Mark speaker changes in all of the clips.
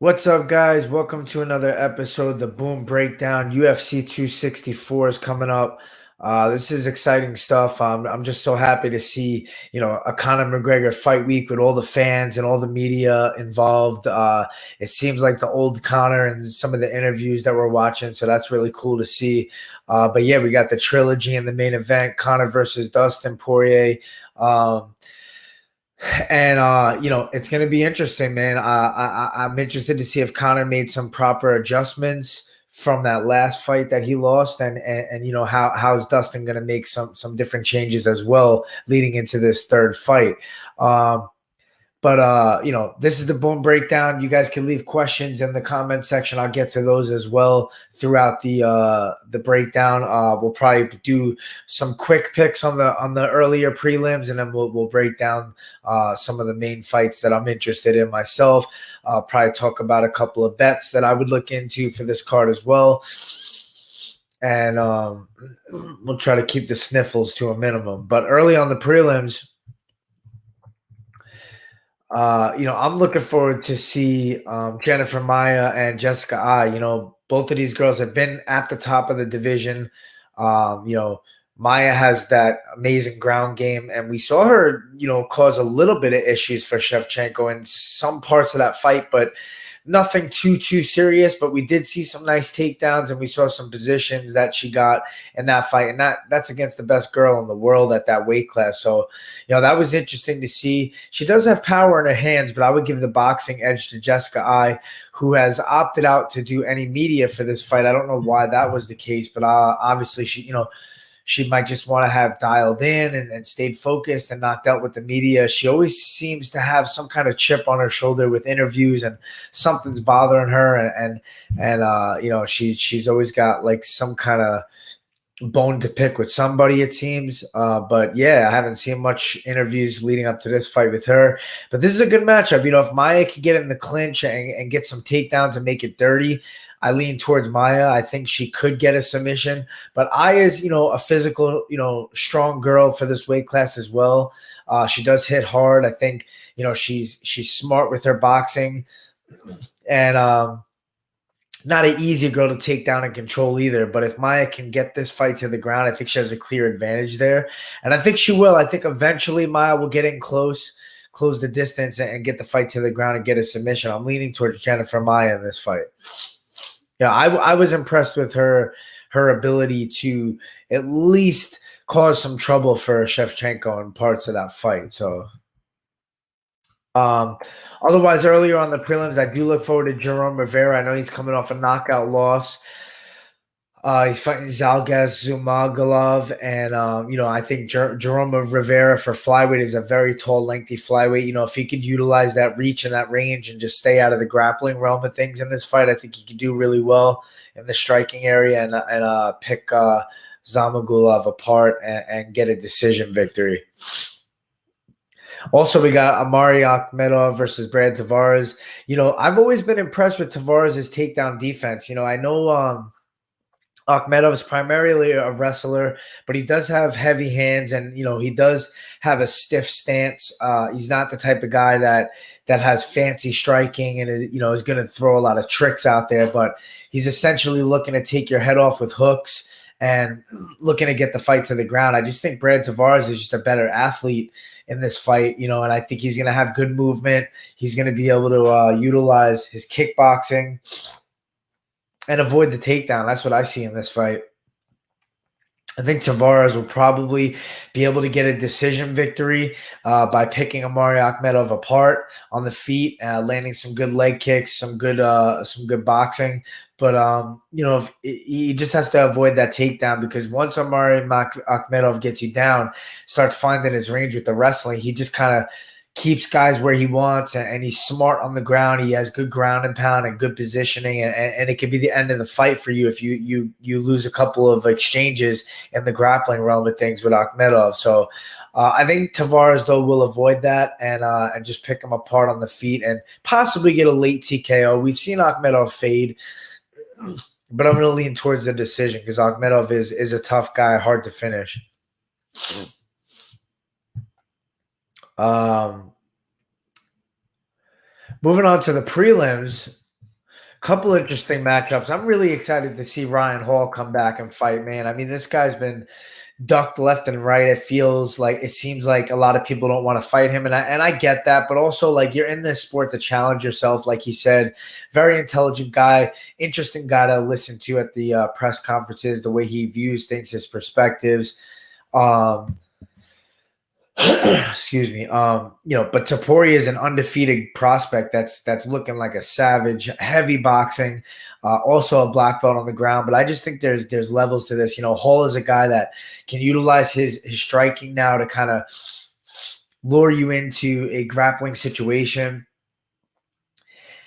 Speaker 1: What's up, guys? Welcome to another episode, the Boom Breakdown. UFC 264 is coming up. This is exciting stuff. I'm just so happy to see, a Conor McGregor fight week with all the fans and all the media involved. It seems like the old Conor and some of the interviews that we're watching, so that's really cool to see. But yeah, we got the trilogy in the main event: Conor versus Dustin Poirier. Um, and it's going to be interesting, man. I'm interested to see if Conor made some proper adjustments from that last fight that he lost, and how's Dustin going to make some different changes as well leading into this third fight. But this is the Boom Breakdown. You guys can leave questions in the comment section. I'll get to those as well throughout the breakdown. We'll probably do some quick picks on the earlier prelims, and then we'll break down some of the main fights that I'm interested in myself. Probably talk about a couple of bets that I would look into for this card as well. And we'll try to keep the sniffles to a minimum. But early on the prelims, I'm looking forward to see Jennifer Maya and Jessica Ai. Both of these girls have been at the top of the division. Maya has that amazing ground game, and we saw her, cause a little bit of issues for Shevchenko in some parts of that fight, but nothing too serious. But we did see some nice takedowns, and we saw some positions that she got in that fight, and that's against the best girl in the world at that weight class. So, that was interesting to see. She does have power in her hands, but I would give the boxing edge to Jessica Ai, who has opted out to do any media for this fight. I don't know why that was the case, but obviously she might just want to have dialed in and stayed focused and not dealt with the media. She always seems to have some kind of chip on her shoulder with interviews, and something's bothering her. And she's always got like some kind of bone to pick with somebody, it seems. But yeah, I haven't seen much interviews leading up to this fight with her. But this is a good matchup. If Maya could get in the clinch and get some takedowns and make it dirty, I lean towards Maya. I think she could get a submission. But Aya is, a physical, strong girl for this weight class as well. She does hit hard. I think, she's smart with her boxing. And not an easy girl to take down and control either. But if Maya can get this fight to the ground, I think she has a clear advantage there. And I think she will. I think eventually Maya will get in close the distance, and get the fight to the ground and get a submission. I'm leaning towards Jennifer Maya in this fight. Yeah, I was impressed with her ability to at least cause some trouble for Shevchenko in parts of that fight. So um, otherwise, earlier on the prelims, I do look forward to Jerome Rivera. I know he's coming off a knockout loss. He's fighting Zhalgas Zhumagulov, and I think Jerome Rivera for flyweight is a very tall, lengthy flyweight. If he could utilize that reach and that range and just stay out of the grappling realm of things in this fight, I think he could do really well in the striking area and pick Zhamagulov apart and get a decision victory. Also, we got Amari Akhmedov versus Brad Tavares. I've always been impressed with Tavares' takedown defense. I know Akhmedov is primarily a wrestler, but he does have heavy hands, and he does have a stiff stance. He's not the type of guy that has fancy striking and is going to throw a lot of tricks out there. But he's essentially looking to take your head off with hooks and looking to get the fight to the ground. I just think Brad Tavares is just a better athlete in this fight, and I think he's going to have good movement. He's going to be able to utilize his kickboxing and avoid the takedown. That's what I see in this fight. I think Tavares will probably be able to get a decision victory by picking Amari Akhmedov apart on the feet, landing some good leg kicks, some good boxing. But he just has to avoid that takedown, because once Amari Akhmedov gets you down, starts finding his range with the wrestling, he just kind of keeps guys where he wants, and he's smart on the ground. He has good ground and pound and good positioning, and it could be the end of the fight for you if you lose a couple of exchanges in the grappling realm of things with Akhmedov. So I think Tavares, though, will avoid that and just pick him apart on the feet and possibly get a late TKO. We've seen Akhmedov fade, but I'm going to lean towards the decision because Akhmedov is a tough guy, hard to finish. Moving on to the prelims, couple interesting matchups. I'm really excited to see Ryan Hall come back and fight, man. I mean, this guy's been ducked left and right. It seems like a lot of people don't want to fight him, and I get that, but also like you're in this sport to challenge yourself. Like he said, very intelligent guy, interesting guy to listen to at the press conferences, the way he views things, his perspectives. Um, excuse me. But Topuria is an undefeated prospect that's looking like a savage, heavy boxing, also a black belt on the ground. But I just think there's levels to this. Hall is a guy that can utilize his striking now to kind of lure you into a grappling situation.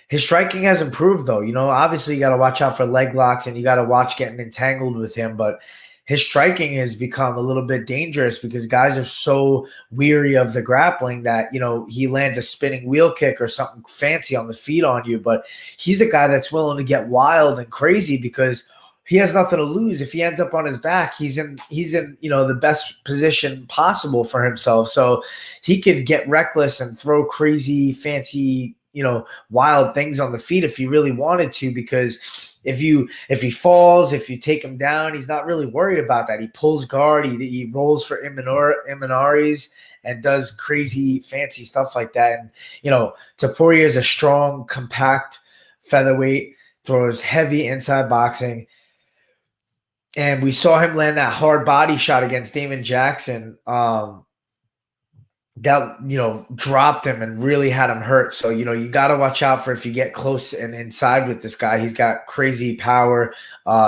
Speaker 1: His striking has improved, though. Obviously you got to watch out for leg locks and you got to watch getting entangled with him. But his striking has become a little bit dangerous because guys are so weary of the grappling that, he lands a spinning wheel kick or something fancy on the feet on you. But he's a guy that's willing to get wild and crazy because he has nothing to lose. If he ends up on his back, he's in the best position possible for himself. So he could get reckless and throw crazy, fancy, wild things on the feet if he really wanted to, because if he falls, if you take him down, he's not really worried about that. He pulls guard, he rolls for Imannares and does crazy fancy stuff like that. And Topuria is a strong, compact featherweight, throws heavy inside boxing. And we saw him land that hard body shot against Damon Jackson. That dropped him and really had him hurt. So you got to watch out for if you get close and inside with this guy. He's got crazy power.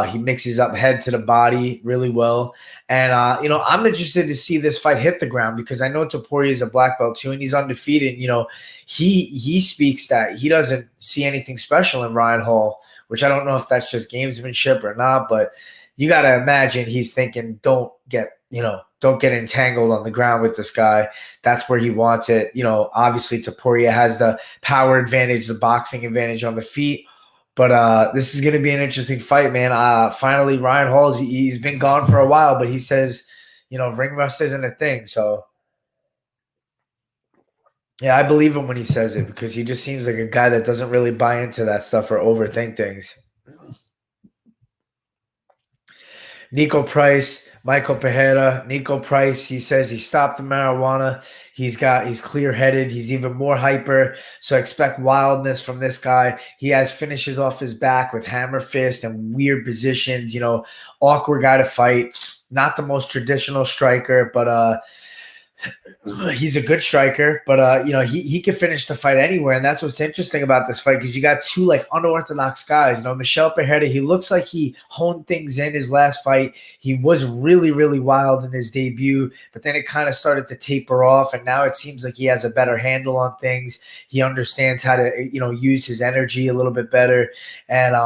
Speaker 1: He mixes up head to the body really well. And I'm interested to see this fight hit the ground because I know Topuria is a black belt too, and he's undefeated. He speaks that he doesn't see anything special in Ryan Hall, which I don't know if that's just gamesmanship or not, but you got to imagine he's thinking, don't get entangled on the ground with this guy. That's where he wants it. Obviously Topuria has the power advantage, the boxing advantage on the feet. But this is going to be an interesting fight, man. Finally, Ryan Hall, he's been gone for a while, but he says, ring rust isn't a thing. So, yeah, I believe him when he says it because he just seems like a guy that doesn't really buy into that stuff or overthink things. Nico Price, Michael Pereira. Nico Price, he says he stopped the marijuana. He's clear-headed. He's even more hyper. So expect wildness from this guy. He has finishes off his back with hammer fist and weird positions. Awkward guy to fight. Not the most traditional striker, but he's a good striker, but he can finish the fight anywhere, and that's what's interesting about this fight because you got two like unorthodox guys. Michel Pereira, he looks like he honed things in his last fight. He was really, really wild in his debut, but then it kind of started to taper off, and now it seems like he has a better handle on things. He understands how to use his energy a little bit better, and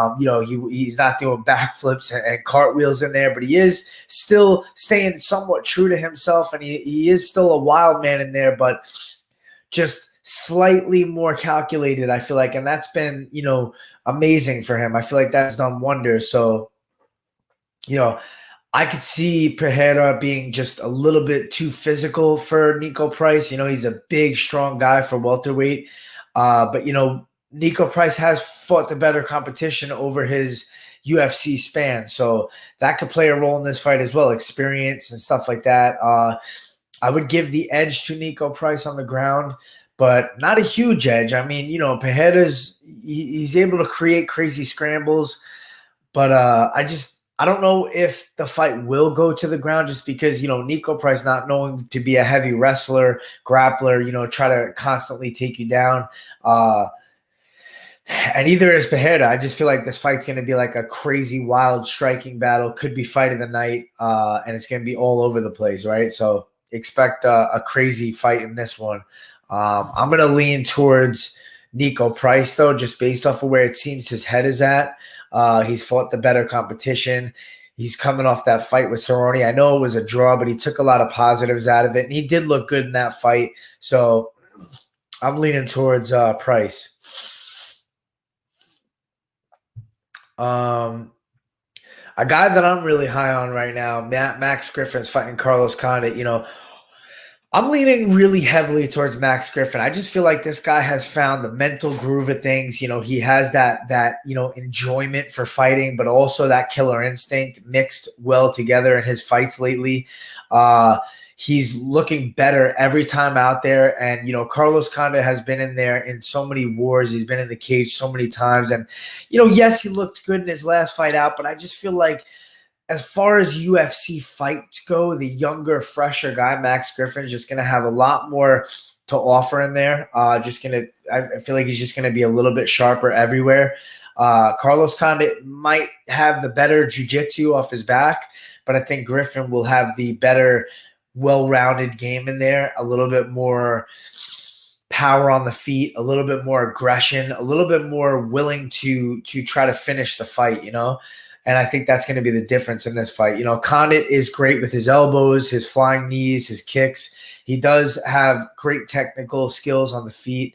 Speaker 1: he's not doing backflips and cartwheels in there, but he is still staying somewhat true to himself, and he is still a wild man in there, but just slightly more calculated, I feel like, and that's been amazing for him. I feel like that's done wonders. So I could see Pereira being just a little bit too physical for Nico Price. He's a big, strong guy for welterweight, but Nico Price has fought the better competition over his UFC span, so that could play a role in this fight as well, experience and stuff like that. I would give the edge to Nico Price on the ground, but not a huge edge. I mean, he's able to create crazy scrambles, but I don't know if the fight will go to the ground just because, Nico Price not knowing to be a heavy wrestler, grappler, try to constantly take you down. And either is Pereira. I just feel like this fight's going to be like a crazy, wild striking battle. Could be fight of the night, and it's going to be all over the place, right? So expect a crazy fight in this one. I'm going to lean towards Nico Price, though, just based off of where it seems his head is at. He's fought the better competition. He's coming off that fight with Cerrone. I know it was a draw, but he took a lot of positives out of it, and he did look good in that fight. So I'm leaning towards Price. A guy that I'm really high on right now, Max Griffin's fighting Carlos Condit. I'm leaning really heavily towards Max Griffin. I just feel like this guy has found the mental groove of things. He has that enjoyment for fighting, but also that killer instinct mixed well together in his fights lately. Uh, he's looking better every time out there. And Carlos Condit has been in there in so many wars. He's been in the cage so many times. And yes, he looked good in his last fight out, but I just feel like as far as UFC fights go, the younger, fresher guy, Max Griffin, is just going to have a lot more to offer in there. I feel like he's just going to be a little bit sharper everywhere. Carlos Condit might have the better jiu-jitsu off his back, but I think Griffin will have the better, well-rounded game in there, a little bit more power on the feet, a little bit more aggression, a little bit more willing to try to finish the fight, And I think that's going to be the difference in this fight. Condit is great with his elbows, his flying knees, his kicks. He does have great technical skills on the feet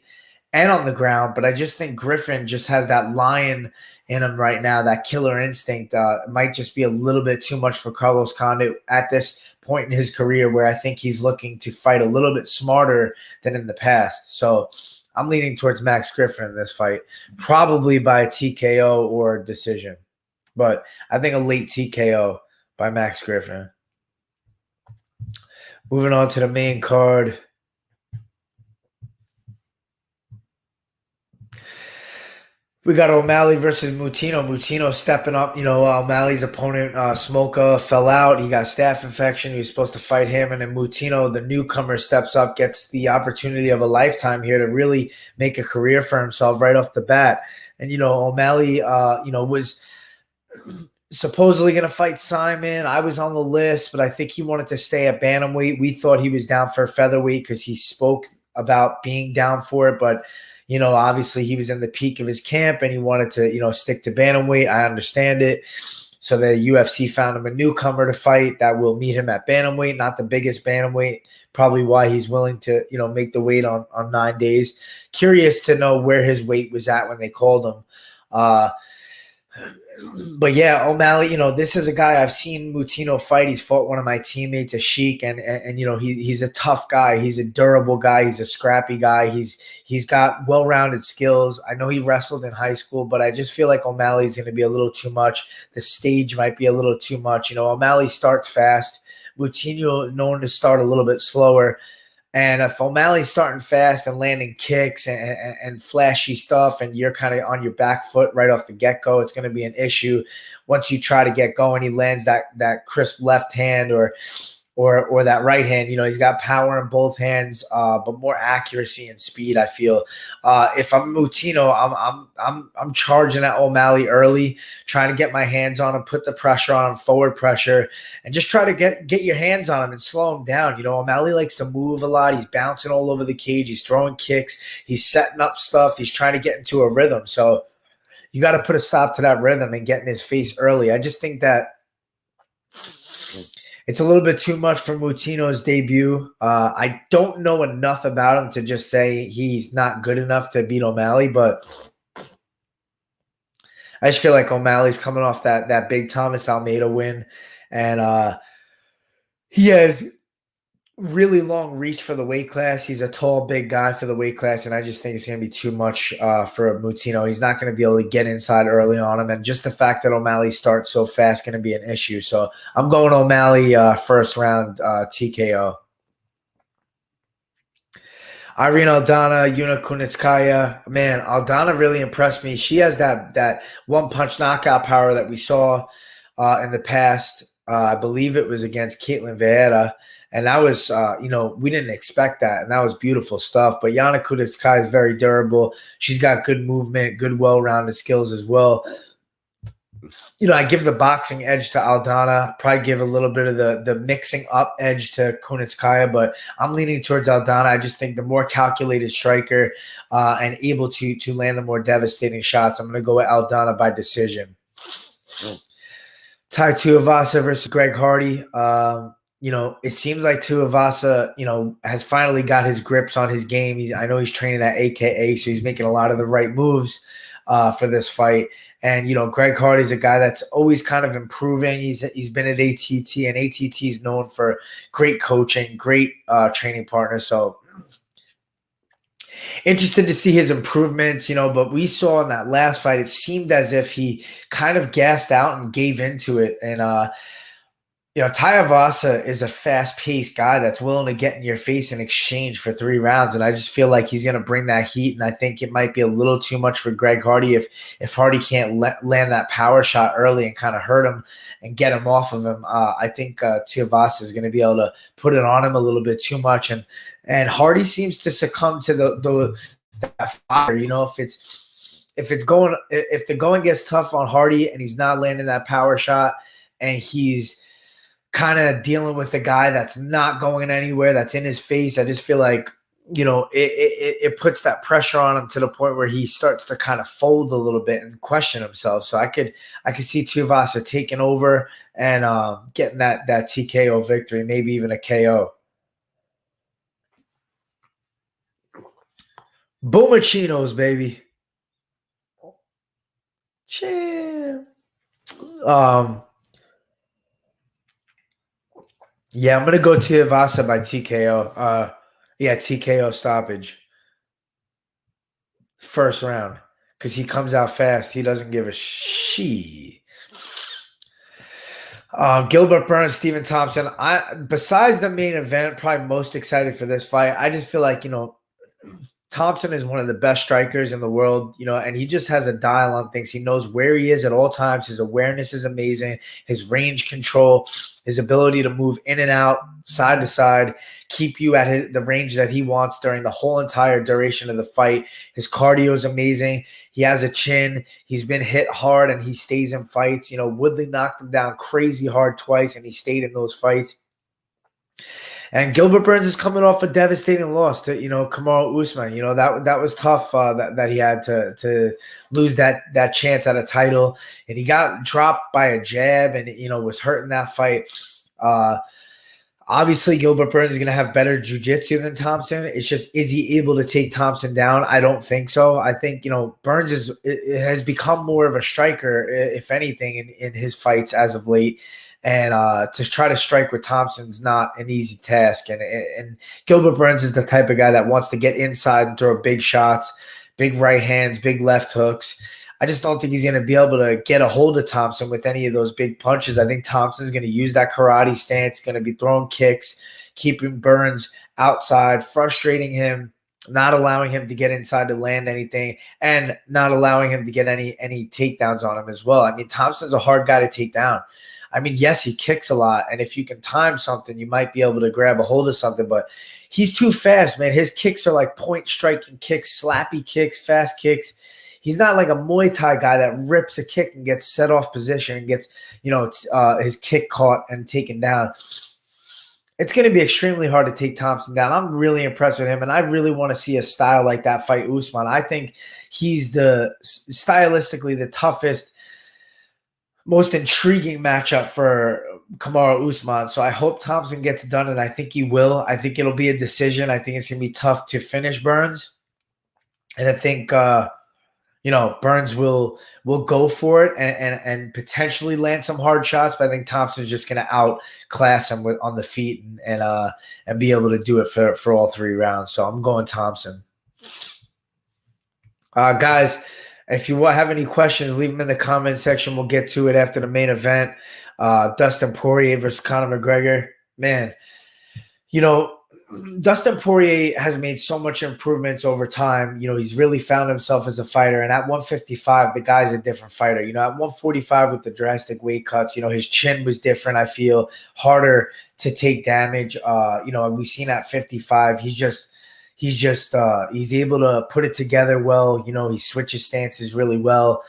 Speaker 1: and on the ground, but I just think Griffin just has that lion in him right now, that killer instinct. It might just be a little bit too much for Carlos Condit at this point in his career, where I think he's looking to fight a little bit smarter than in the past. So I'm leaning towards Max Griffin in this fight, probably by TKO or decision. But I think a late TKO by Max Griffin. Moving on to the main card. We got O'Malley versus Moutinho. Moutinho stepping up. O'Malley's opponent, Smolka, fell out. He got staph infection. He was supposed to fight him. And then Moutinho, the newcomer, steps up, gets the opportunity of a lifetime here to really make a career for himself right off the bat. And, O'Malley, was supposedly going to fight Simon. I was on the list, but I think he wanted to stay at bantamweight. We thought he was down for featherweight because he spoke about being down for it, but obviously he was in the peak of his camp and he wanted to, stick to bantamweight. I understand it. So the UFC found him a newcomer to fight that will meet him at bantamweight, not the biggest bantamweight, probably why he's willing to, make the weight on 9 days. Curious to know where his weight was at when they called him. But yeah, O'Malley, this is a guy I've seen Moutinho fight. He's fought one of my teammates, Ashik, and he's a tough guy. He's a durable guy. He's a scrappy guy. He's got well-rounded skills. I know he wrestled in high school, but I just feel like O'Malley's going to be a little too much. The stage might be a little too much. O'Malley starts fast. Moutinho known to start a little bit slower. And if O'Malley's starting fast and landing kicks and flashy stuff, and you're kind of on your back foot right off the get-go, it's going to be an issue. Once you try to get going, he lands that crisp left hand or that right hand. He's got power in both hands, but more accuracy and speed, I feel. If I'm Moutinho, I'm charging at O'Malley early, trying to get my hands on him, put the pressure on him, forward pressure, and just try to get your hands on him and slow him down. O'Malley likes to move a lot. He's bouncing all over the cage. He's throwing kicks. He's setting up stuff. He's trying to get into a rhythm. So you got to put a stop to that rhythm and get in his face early. I just think that it's a little bit too much for Moutinho's debut. I don't know enough about him to just say he's not good enough to beat O'Malley, but I just feel like O'Malley's coming off that big Thomas Almeida win, and he has really long reach for the weight class. He's a tall, big guy for the weight class, and I just think it's going to be too much for Moutinho. He's not going to be able to get inside early on him, and just the fact that O'Malley starts so fast is going to be an issue. So I'm going O'Malley first round TKO. Irene Aldana, Yuna Kunitskaya. Man, Aldana really impressed me. She has that one-punch knockout power that we saw in the past. I believe it was against Caitlin Vieira. And that was, we didn't expect that. And that was beautiful stuff. But Yana Kunitskaya is very durable. She's got good movement, good well-rounded skills as well. I give the boxing edge to Aldana. Probably give a little bit of the mixing up edge to Kunitskaya. But I'm leaning towards Aldana. I just think the more calculated striker and able to land the more devastating shots, I'm going to go with Aldana by decision. Tai Tuivasa versus Greg Hardy. It seems like Tuivasa, has finally got his grips on his game. I know he's training at AKA, so he's making a lot of the right moves for this fight. And Greg Hardy's a guy that's always kind of improving. He's been at ATT, and ATT is known for great coaching, great training partners. So interested to see his improvements, but we saw in that last fight, it seemed as if he kind of gassed out and gave into it. And Tuivasa is a fast-paced guy that's willing to get in your face in exchange for 3 rounds, and I just feel like he's going to bring that heat, and I think it might be a little too much for Greg Hardy if Hardy can't land that power shot early and kind of hurt him and get him off of him. I think Tuivasa is going to be able to put it on him a little bit too much, and Hardy seems to succumb to that fire. If the going gets tough on Hardy and he's not landing that power shot and he's kind of dealing with a guy that's not going anywhere, that's in his face, I just feel like it puts that pressure on him to the point where he starts to kind of fold a little bit and question himself. So I could see Tuivasa taking over and getting that TKO victory, maybe even a KO. Bomachinos, baby. Champ. Yeah, I'm gonna go Tuivasa by TKO. TKO stoppage. First round. Because he comes out fast. He doesn't give a shit. Gilbert Burns, Stephen Thompson. Besides the main event, probably most excited for this fight. I just feel like, Thompson is one of the best strikers in the world, and he just has a dial on things. He knows where he is at all times. His awareness is amazing. His range control, his ability to move in and out, side to side, keep you at the range that he wants during the whole entire duration of the fight. His cardio is amazing. He has a chin. He's been hit hard, and he stays in fights. Woodley knocked him down crazy hard twice, and he stayed in those fights. And Gilbert Burns is coming off a devastating loss to, Kamaru Usman. That was tough that he had to lose that chance at a title. And he got dropped by a jab and, was hurting that fight. Obviously, Gilbert Burns is going to have better jiu-jitsu than Thompson. It's just, is he able to take Thompson down? I don't think so. I think, Burns has become more of a striker, if anything, in his fights as of late. And to try to strike with Thompson's not an easy task. And Gilbert Burns is the type of guy that wants to get inside and throw big shots, big right hands, big left hooks. I just don't think he's going to be able to get a hold of Thompson with any of those big punches. I think Thompson's going to use that karate stance, going to be throwing kicks, keeping Burns outside, frustrating him, not allowing him to get inside to land anything, and not allowing him to get any takedowns on him as well. I mean, Thompson's a hard guy to take down. I mean, yes, he kicks a lot, and if you can time something, you might be able to grab a hold of something, but he's too fast, man. His kicks are like point striking kicks, slappy kicks, fast kicks. He's not like a Muay Thai guy that rips a kick and gets set off position and gets, his kick caught and taken down. It's going to be extremely hard to take Thompson down. I'm really impressed with him, and I really want to see a style like that fight Usman. I think he's stylistically the toughest, most intriguing matchup for Kamaru Usman. So I hope Thompson gets it done, and I think he will. I think it'll be a decision. I think it's going to be tough to finish Burns. And I think, Burns will go for it and potentially land some hard shots, but I think Thompson's just going to outclass him on the feet and be able to do it for all 3 rounds. So I'm going Thompson. Guys, if you have any questions, leave them in the comment section. We'll get to it after the main event. Dustin Poirier versus Conor McGregor. Man, Dustin Poirier has made so much improvements over time. He's really found himself as a fighter. And at 155, the guy's a different fighter. At 145 with the drastic weight cuts, his chin was different, I feel. Harder to take damage. We've seen at 55, he's able to put it together well. He switches stances really well.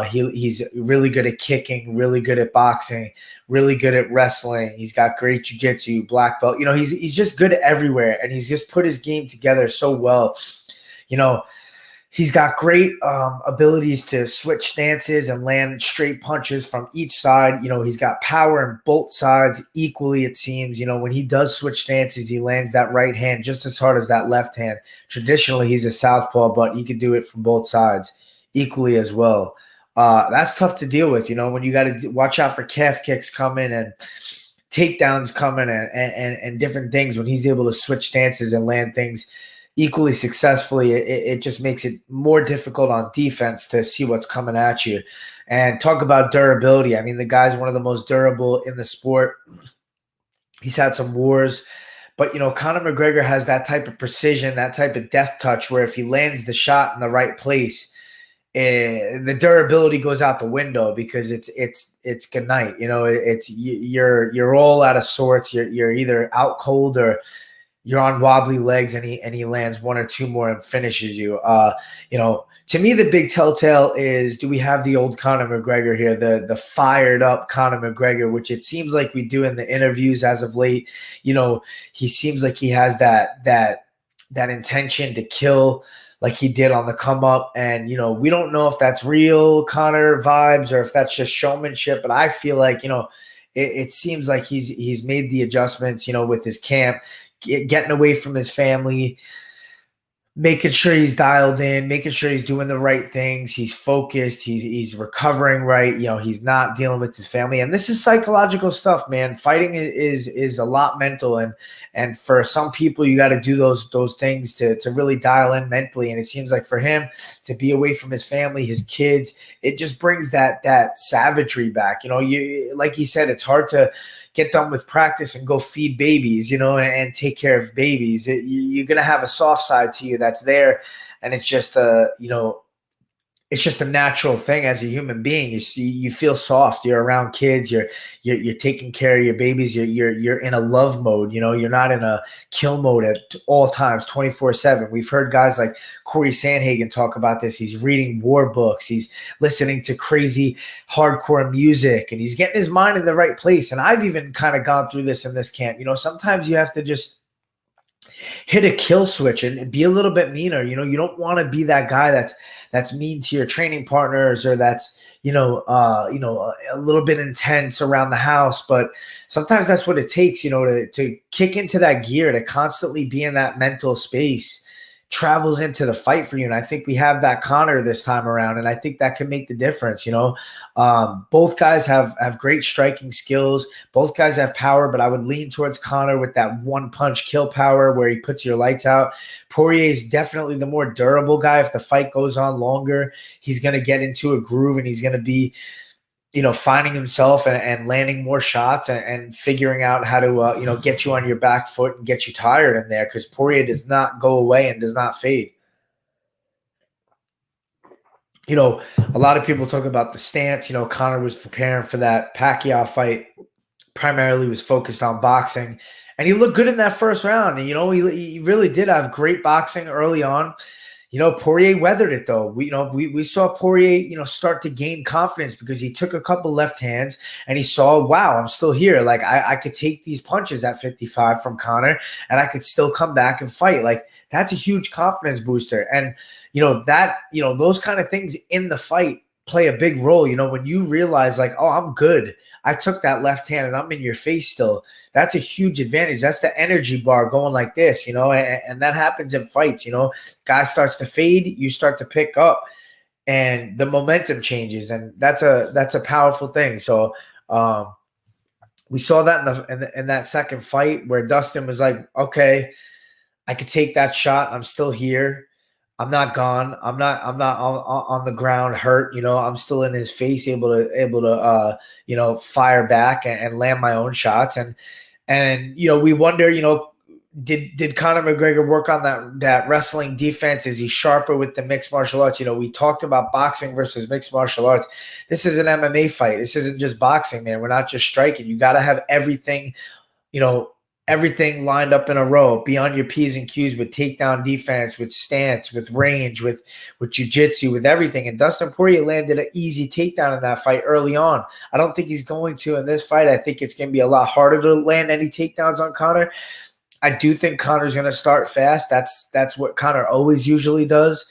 Speaker 1: He's really good at kicking, really good at boxing, really good at wrestling. He's got great jiu-jitsu, black belt. He's just good everywhere, and he's just put his game together so well. He's got great abilities to switch stances and land straight punches from each side. He's got power in both sides equally, it seems. When he does switch stances, he lands that right hand just as hard as that left hand. Traditionally, he's a southpaw, but he could do it from both sides equally as well. That's tough to deal with, when you got to watch out for calf kicks coming and takedowns coming and different things. When he's able to switch stances and land things equally successfully, it just makes it more difficult on defense to see what's coming at you. And talk about durability. I mean, the guy's one of the most durable in the sport. He's had some wars, but Conor McGregor has that type of precision, that type of death touch, where if he lands the shot in the right place, the durability goes out the window, because it's good night. It's you're all out of sorts. You're either out cold or you're on wobbly legs, and he lands one or two more and finishes you. To me, the big telltale is, do we have the old Conor McGregor here, the fired up Conor McGregor, which it seems like we do in the interviews as of late. He seems like he has that intention to kill, like he did on the come up. And, we don't know if that's real Conor vibes or if that's just showmanship, but I feel like, it seems like he's made the adjustments, with his camp, getting away from his family, making sure he's dialed in, making sure he's doing the right things. He's focused. He's recovering right. He's not dealing with his family. And this is psychological stuff, man. Fighting is a lot mental. And for some people, you got to do those things to really dial in mentally. And it seems like for him to be away from his family, his kids, it just brings that savagery back. Like he said, it's hard to get done with practice and go feed babies, and take care of babies. You're going to have a soft side to you that's there. And it's just it's just a natural thing as a human being. You feel soft. You're around kids. You're taking care of your babies. You're in a love mode. You're not in a kill mode at all times, 24/7. We've heard guys like Corey Sandhagen talk about this. He's reading war books. He's listening to crazy hardcore music, and he's getting his mind in the right place. And I've even kind of gone through this in this camp. Sometimes you have to just hit a kill switch and be a little bit meaner. You don't want to be that guy that's mean to your training partners, or that's a little bit intense around the house. But sometimes that's what it takes, to kick into that gear, to constantly be in that mental space, travels into the fight for you. And I think we have that Conor this time around, and I think that can make the difference. Both guys have great striking skills. Both guys have power, but I would lean towards Conor with that one punch kill power where he puts your lights out. Poirier is definitely the more durable guy. If the fight goes on longer, he's going to get into a groove, and he's going to be finding himself and landing more shots and figuring out how to, get you on your back foot and get you tired in there, because Poirier does not go away and does not fade. A lot of people talk about the stance. Conor was preparing for that Pacquiao fight, primarily was focused on boxing, and he looked good in that first round. And, he really did have great boxing early on. Poirier weathered it, though. We saw Poirier, start to gain confidence, because he took a couple left hands and he saw, wow, I'm still here. Like I could take these punches at 55 from Conor, and I could still come back and fight. Like that's a huge confidence booster. And, those kind of things in the fight play a big role. When you realize like, oh, I'm good. I took that left hand and I'm in your face still. That's a huge advantage. That's the energy bar going like this, and that happens in fights. Guy starts to fade, you start to pick up, and the momentum changes, and that's a powerful thing. So we saw that in that second fight where Dustin was like, okay, I could take that shot. I'm still here. I'm not gone. I'm not on the ground hurt. I'm still in his face, able to fire back and land my own shots. And we wonder, did Conor McGregor work on that wrestling defense? Is he sharper with the mixed martial arts? We talked about boxing versus mixed martial arts. This is an MMA fight. This isn't just boxing, man. We're not just striking. You got to have everything, everything lined up in a row, be on your P's and Q's with takedown defense, with stance, with range, with jiu-jitsu, with everything. And Dustin Poirier landed an easy takedown in that fight early on. I don't think he's going to in this fight. I think it's going to be a lot harder to land any takedowns on Conor. I do think Conor's going to start fast. That's what Conor always usually does.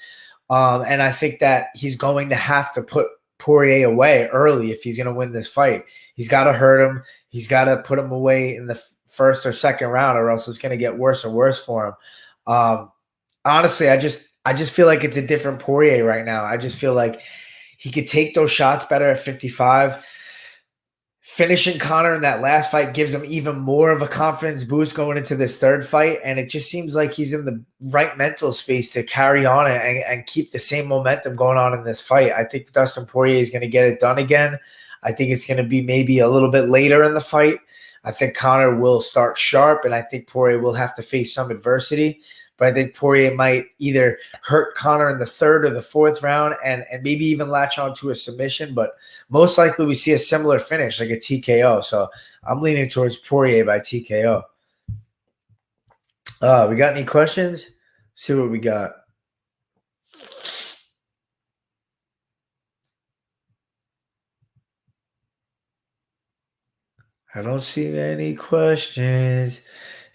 Speaker 1: And I think that he's going to have to put Poirier away early if he's going to win this fight. He's got to hurt him. He's got to put him away in the first or second round, or else it's going to get worse and worse for him. Honestly, I just feel like it's a different Poirier right now. I just feel like He could take those shots better at 55. Finishing Conor in that last fight gives him even more of a confidence boost going into this third fight. And it just seems like he's in the right mental space to carry on and keep the same momentum going on in this fight. I think Dustin Poirier is going to get it done again. I think it's going to be maybe a little bit later in the fight. I think Conor will start sharp, and I think Poirier will have to face some adversity. But I think Poirier might either hurt Conor in the third or the fourth round and maybe even latch on to a submission. But most likely we see a similar finish, like a TKO. So I'm leaning towards Poirier by TKO. We got any questions? See what we got. I don't see any questions.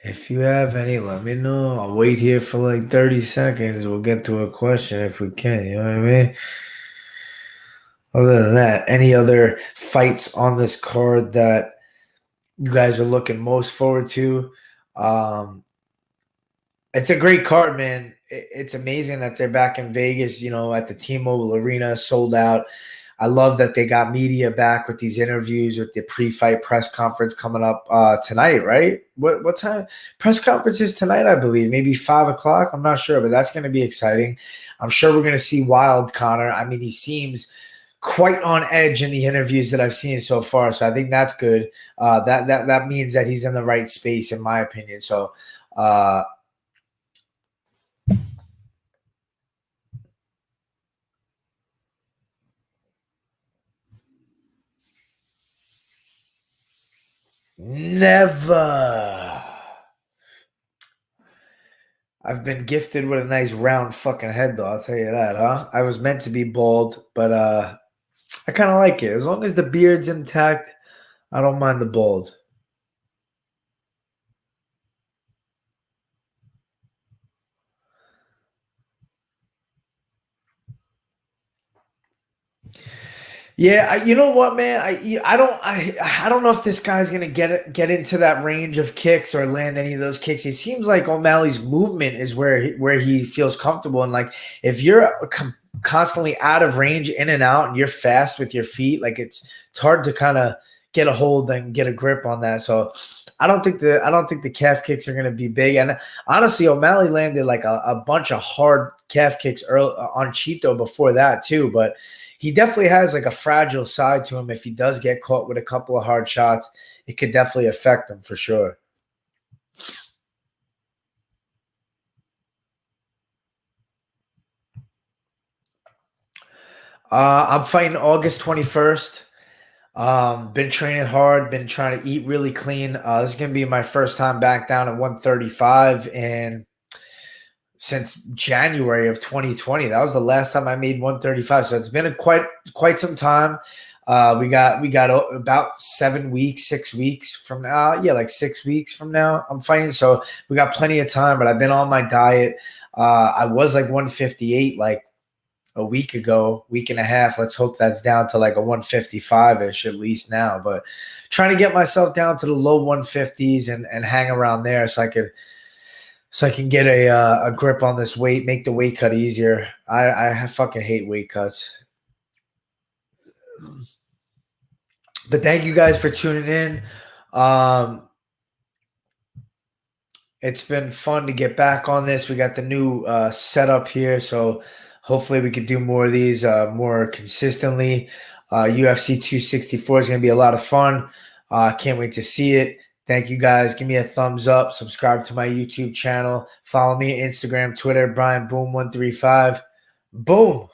Speaker 1: If you have any, let me know. I'll wait here for like 30 seconds. We'll get to a question if we can. You know what I mean? Other than that, any other fights on this card that you guys are looking most forward to? It's a great card, man. It's amazing that they're back in Vegas, at the T-Mobile Arena, sold out. I love that they got media back with these interviews, with the pre-fight press conference coming up tonight, right? What time? Press conference is tonight, I believe. Maybe 5 o'clock. I'm not sure, but that's going to be exciting. I'm sure we're going to see wild Conor. I mean, he seems quite on edge in the interviews that I've seen so far, so I think that's good. That means that he's in the right space, in my opinion. So. Never. I've been gifted with a nice round fucking head, though. I'll tell you that, huh? I was meant to be bald, but I kind of like it. As long as the beard's intact, I don't mind the bald. Yeah, you know what, man? I don't know if this guy's gonna get into that range of kicks or land any of those kicks. It seems like O'Malley's movement is where he feels comfortable, and like if you're constantly out of range, in and out, and you're fast with your feet, like it's hard to kind of get a hold and get a grip on that. So I don't think the calf kicks are gonna be big. And honestly, O'Malley landed like a bunch of hard calf kicks early on Cheeto before that too, but he definitely has like a fragile side to him. If he does get caught with a couple of hard shots, it could definitely affect him for sure. I'm fighting August 21st. Been training hard, been trying to eat really clean. This is gonna be my first time back down at 135 and since January of 2020. That was the last time I made 135. So it's been quite some time. We got about 7 weeks, 6 weeks from now. Yeah, like 6 weeks from now, I'm fighting. So we got plenty of time. But I've been on my diet. I was like 158 like a week ago, week and a half. Let's hope that's down to like a 155 ish at least now. But trying to get myself down to the low 150s and hang around there so I can get a grip on this weight, make the weight cut easier. I fucking hate weight cuts. But thank you guys for tuning in. It's been fun to get back on this. We got the new setup here, so hopefully we could do more of these more consistently. UFC 264 is going to be a lot of fun. Can't wait to see it. Thank you guys. Give me a thumbs up. Subscribe to my YouTube channel. Follow me on Instagram, Twitter, Brian Boom 135. Boom.